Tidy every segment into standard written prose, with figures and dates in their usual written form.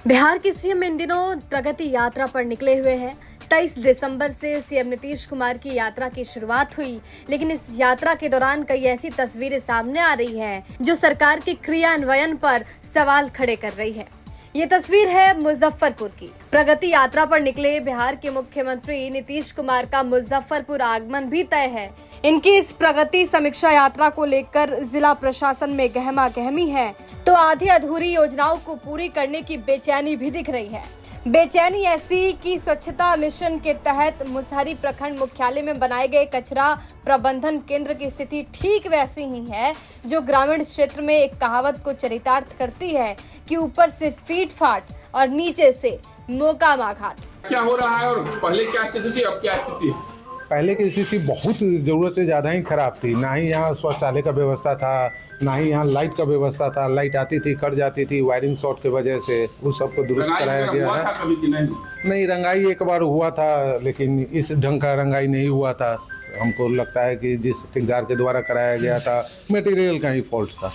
बिहार की सीएम इन दिनों प्रगति यात्रा पर निकले हुए हैं। 23 दिसंबर से सीएम नीतीश कुमार की यात्रा की शुरुआत हुई, लेकिन इस यात्रा के दौरान कई ऐसी तस्वीरें सामने आ रही हैं जो सरकार के क्रियान्वयन पर सवाल खड़े कर रही है। ये तस्वीर है मुजफ्फरपुर की। प्रगति यात्रा पर निकले बिहार के मुख्यमंत्री नीतीश कुमार का मुजफ्फरपुर आगमन भी तय है। इनकी इस प्रगति समीक्षा यात्रा को लेकर जिला प्रशासन में गहमा गहमी है, तो आधी अधूरी योजनाओं को पूरी करने की बेचैनी भी दिख रही है। बेचैनी ऐसी कि स्वच्छता मिशन के तहत मुसहरी प्रखंड मुख्यालय में बनाए गए कचरा प्रबंधन केंद्र की स्थिति ठीक वैसी ही है जो ग्रामीण क्षेत्र में एक कहावत को चरितार्थ करती है कि ऊपर से फीट फाट और नीचे से मोकामा घाट। क्या हो रहा है और पहले क्या स्थिति थी, अब क्या स्थिति है? पहले की स्थिति बहुत ज़रूरत से ज़्यादा ही खराब थी। ना ही यहाँ शौचालय का व्यवस्था था, ना ही यहाँ लाइट का व्यवस्था था। लाइट आती थी, कट जाती थी वायरिंग शॉर्ट की वजह से। उस सबको दुरुस्त कराया गया है। नहीं, रंगाई एक बार हुआ था, लेकिन इस ढंग का रंगाई नहीं हुआ था। हमको लगता है कि जिस ठेकेदार के द्वारा कराया गया था मटेरियल का ही फॉल्ट था।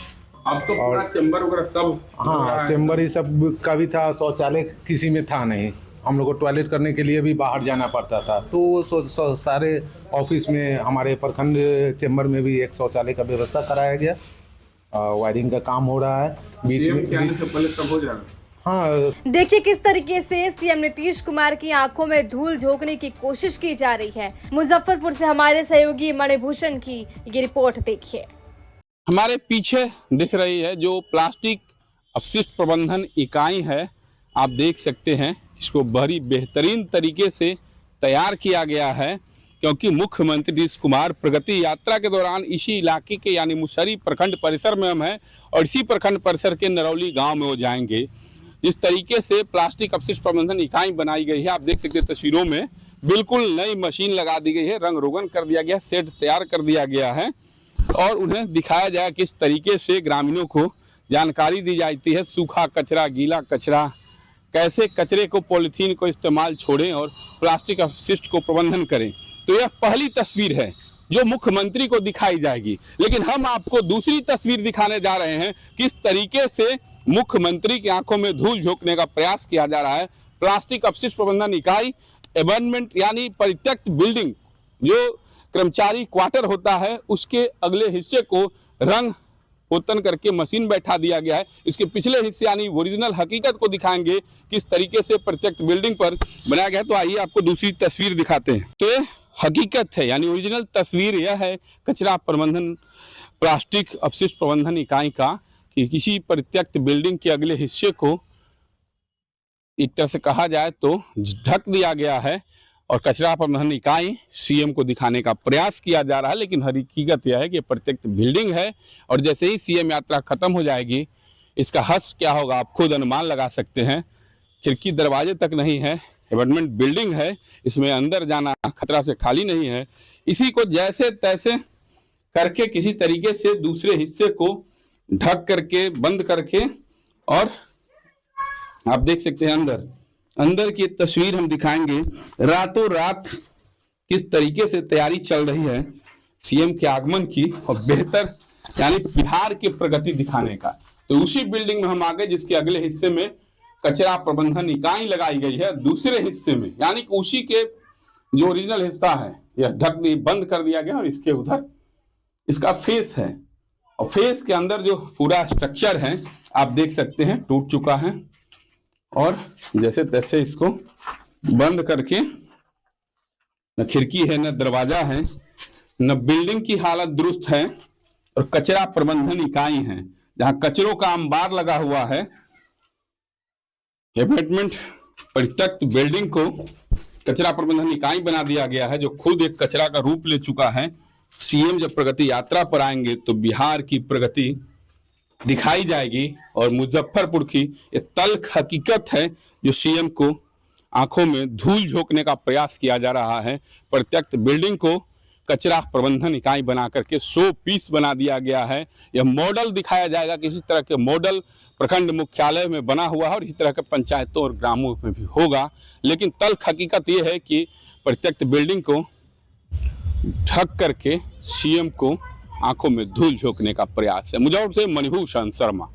अब तो पूरा चैम्बर वगैरह सब, हाँ, चैम्बर ही सब का भी था। शौचालय किसी में था नहीं। हम लोग को टॉयलेट करने के लिए भी बाहर जाना पड़ता था। तो सारे ऑफिस में, हमारे प्रखंड चैम्बर में भी एक शौचालय का व्यवस्था कराया गया। वायरिंग का काम हो रहा है। बीच में से पहले सब हो जाएगा। हाँ, देखिए किस तरीके से सीएम नीतीश कुमार की आंखों में धूल झोंकने की कोशिश की जा रही है। मुजफ्फरपुर से हमारे सहयोगी मणिभूषण की ये रिपोर्ट देखिए। हमारे पीछे दिख रही है जो प्लास्टिक अपशिष्ट प्रबंधन इकाई है, आप देख सकते हैं। इसको बड़ी बेहतरीन तरीके से तैयार किया गया है, क्योंकि मुख्यमंत्री नीतीश कुमार प्रगति यात्रा के दौरान इसी इलाके के यानी मुसहरी प्रखंड परिसर में हम हैं और इसी प्रखंड परिसर के नरौली गांव में वो जाएंगे। जिस तरीके से प्लास्टिक अपशिष्ट प्रबंधन इकाई बनाई गई है, आप देख सकते हैं तस्वीरों में, बिल्कुल नई मशीन लगा दी गई है, रंग रोगन कर दिया गया, सेट तैयार कर दिया गया है और उन्हें दिखाया जाए किस तरीके से ग्रामीणों को जानकारी दी जाती है। सूखा कचरा, गीला कचरा, कैसे कचरे को, पॉलीथीन को इस्तेमाल छोड़ें और प्लास्टिक अपशिष्ट को प्रबंधन करें। तो यह पहली तस्वीर है जो मुख्यमंत्री को दिखाई जाएगी, लेकिन हम आपको दूसरी तस्वीर दिखाने जा रहे हैं। किस तरीके से मुख्यमंत्री की आंखों में धूल झोंकने का प्रयास किया जा रहा है। प्लास्टिक अपशिष्ट प्रबंधन इकाई एबेंडमेंट यानी परित्यक्त बिल्डिंग, जो कर्मचारी क्वार्टर होता है, उसके अगले हिस्से को रंग पोतन करके मशीन बैठा दिया गया है। इसके पिछले हिस्से यानी ओरिजिनल हकीकत को दिखाएंगे किस तरीके से प्रत्यक्ष बिल्डिंग पर बनाया गया है। तो आइए आपको दूसरी तस्वीर दिखाते हैं। तो ये हकीकत है, यानी ओरिजिनल तस्वीर यह है कचरा प्रबंधन प्लास्टिक अपशिष्ट प्रबंधन इकाई का, कि किसी परित्यक्त बिल्डिंग के अगले हिस्से को एक तरह से कहा जाए तो ढक दिया गया है और कचरा प्रबंधन इकाई सीएम को दिखाने का प्रयास किया जा रहा है। लेकिन हकीकत यह है कि प्रत्यक्ष बिल्डिंग है और जैसे ही सीएम यात्रा खत्म हो जाएगी, इसका हश्र क्या होगा आप खुद अनुमान लगा सकते हैं। खिड़की दरवाजे तक नहीं है, एपार्टमेंट बिल्डिंग है, इसमें अंदर जाना खतरा से खाली नहीं है। इसी को जैसे तैसे करके किसी तरीके से दूसरे हिस्से को ढक करके, बंद करके, और आप देख सकते हैं अंदर की तस्वीर हम दिखाएंगे। रातों रात किस तरीके से तैयारी चल रही है सीएम के आगमन की और बेहतर यानी बिहार की प्रगति दिखाने का। तो उसी बिल्डिंग में हम आ गए जिसके अगले हिस्से में कचरा प्रबंधन इकाई लगाई गई है। दूसरे हिस्से में यानी कि उसी के जो ओरिजिनल हिस्सा है यह बंद कर दिया गया और इसके उधर इसका फेस है और फेस के अंदर जो पूरा स्ट्रक्चर है आप देख सकते हैं टूट चुका है और जैसे तैसे इसको बंद करके, न खिड़की है, न दरवाजा है, न बिल्डिंग की हालत दुरुस्त है और कचरा प्रबंधन इकाई है जहां कचरों का अंबार लगा हुआ है। अपार्टमेंट परित्यक्त बिल्डिंग को कचरा प्रबंधन इकाई बना दिया गया है जो खुद एक कचरा का रूप ले चुका है। सीएम जब प्रगति यात्रा पर आएंगे तो बिहार की प्रगति दिखाई जाएगी और मुजफ्फरपुर की ये तल्ख हकीकत है जो सीएम को आंखों में धूल झोंकने का प्रयास किया जा रहा है। प्रत्यक्ष बिल्डिंग को कचरा प्रबंधन इकाई बना करके 100 पीस बना दिया गया है। यह मॉडल दिखाया जाएगा कि इसी तरह के मॉडल प्रखंड मुख्यालय में बना हुआ है और इसी तरह के पंचायतों और ग्रामों में भी होगा। लेकिन तल्ख हकीकत ये है कि प्रत्यक्ष बिल्डिंग को ढक करके सीएम को आंखों में धूल झोंकने का प्रयास है। मुजफ्फरपुर से मणिभूषण शर्मा।